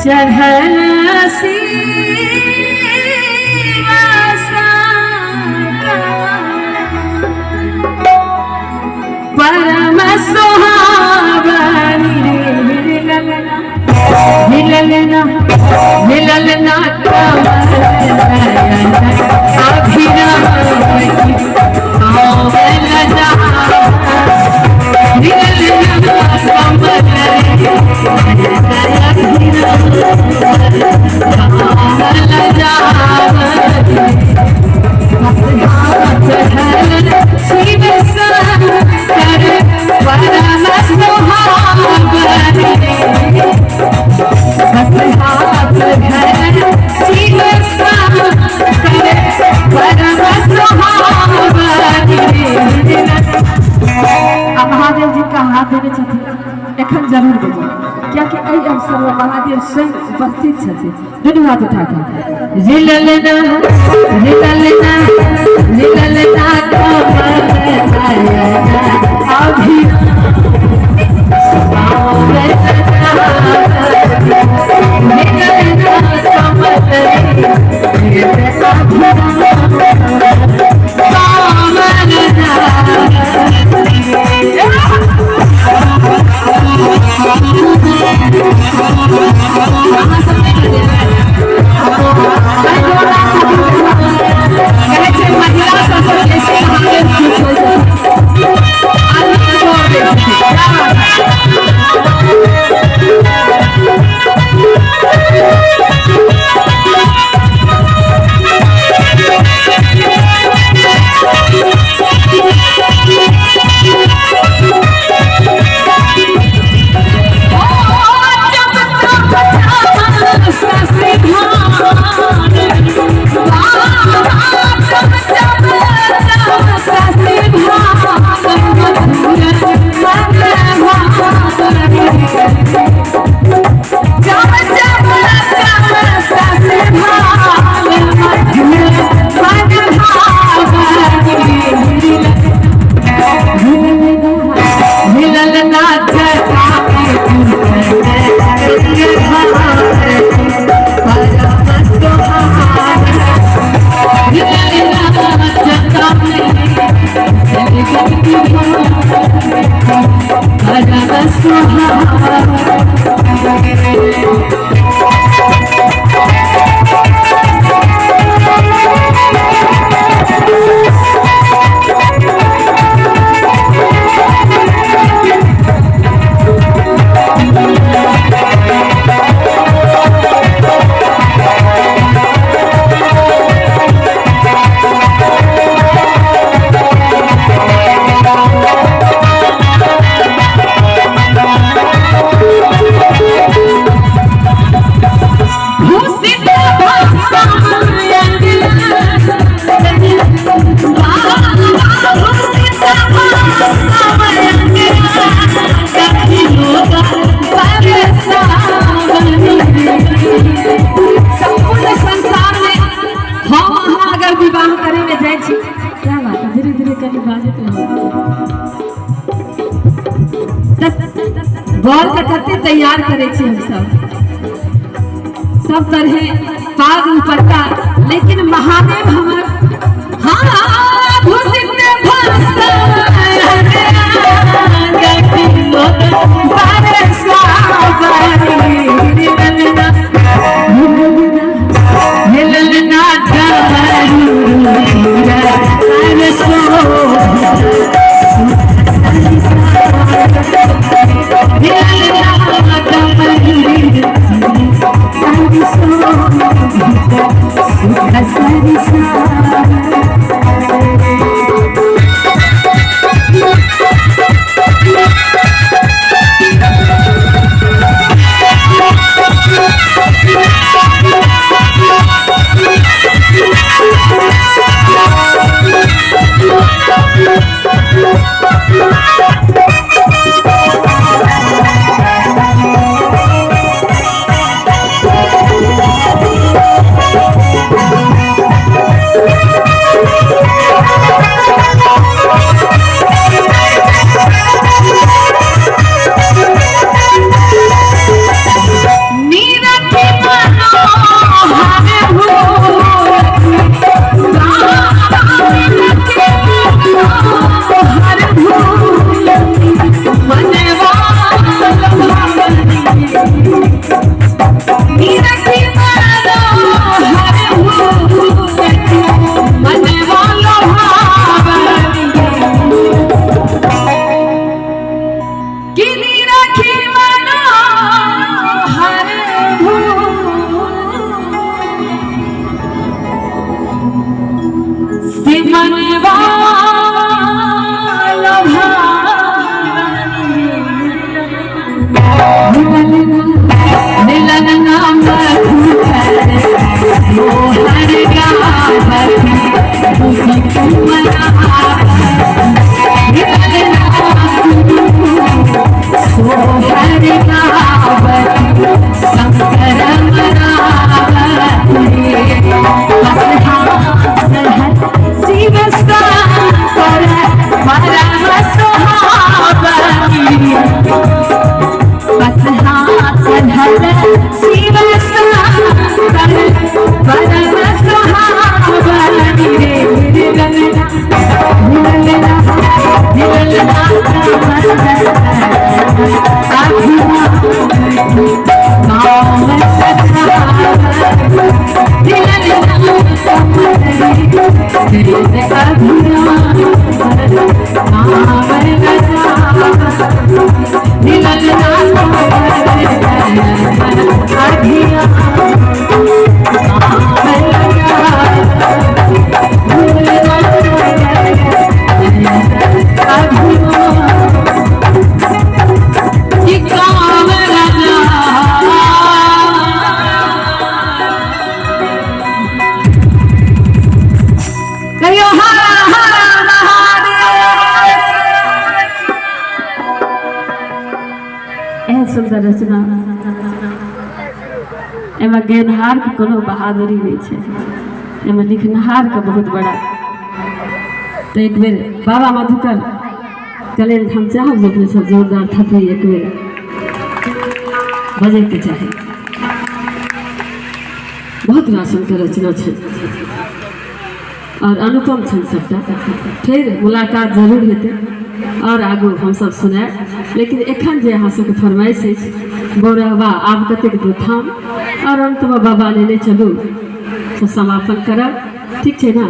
चढ़ल परम सुहावनी मिललना मिललना महादेव जी का हाथ देने एखन जरूर बजे क्या कि एहि अवसर में महादेव स्वयं उपस्थित छथिन। दुनू हाथ उठा के जिललना जिललना जिललना अभी गौर के कते तैयार करे छी हम सब तरह पाग उपरका, लेकिन महादेव हमर As I हर शिव सागर परम सुहावन रे ललना ललना ललना सुंदर रचना एम गेनहार के कोनो बहादुरी नहीं है, एम लिखनहार का बहुत बड़ा। तो एक बेर बाबा मधुकर चले हम चाहब जो अपने सब जोरदार थपड़ी एक बेर बजे के चाहे। बहुत राशन के रचना है और अनुपम छन सबटा। फिर मुलाकात जरूर हेतै और आगू हम सब सुनाए, लेकिन एखन जे अहाँ सबके फरमाइश अछि बौरहवा आब कतेक दू थाम और अंतमे बाबा लेने चलू तो समापन करब, ठीक छै ना।